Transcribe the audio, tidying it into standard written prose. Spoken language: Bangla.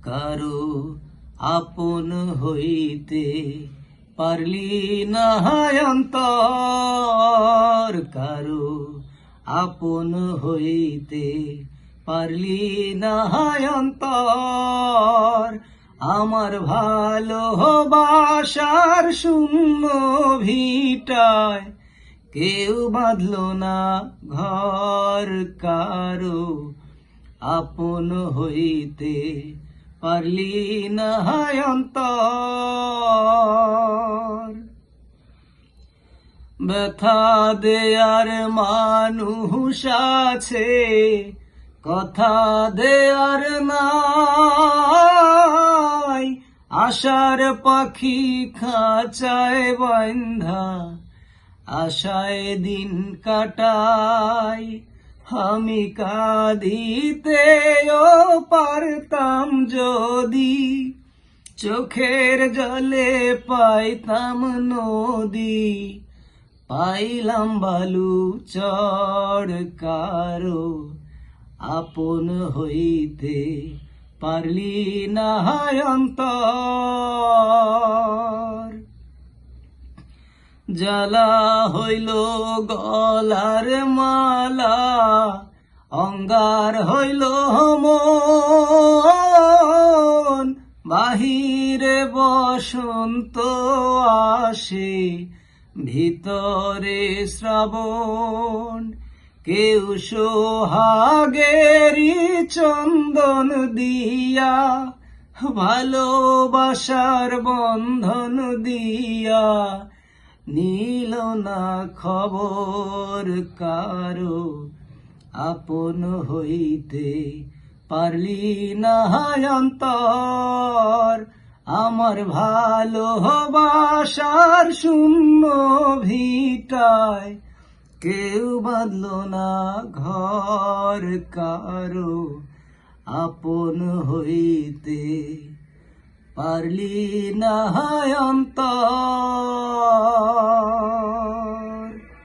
কারো আপন হইতে পারলি না অন্তর, কারো আপন হইতে পারলি না অন্তর। আমার ভালোবাসার শূন্য ভিটায় কেউ বাঁধলো না ঘর, কারো আপন হইতে পারলি না অন্তর। ব্যথা দেয়ার মানুষ আছে, কথা দেয়ার নাই। আশার পাখি খাঁচায় বান্ধা আশায় দিন কাটাই। আমি কাঁদিতেও পারতাম যদি, চোখের জলে পাইতাম নদী। পাইলাম বালু চড়, কারো আপন হইতে পারলি না অন্তর। জ্বালা হইল গলার মালা, অঙ্গার হইল মন। বাহিরে বসন্ত আসে, ভিতরে শ্রাবণ। কেউ সোহাগেরি চন্দন দিয়া, ভালোবাসার বন্ধন দিয়া নীল না খবর, কারো আপন হইতে পারলি না অন্তর। আমার ভালোবাসার শূন্য ভিটায় কেউ বাঁধলো না ঘর, কারো আপন হইতে পারলি না অন্তর।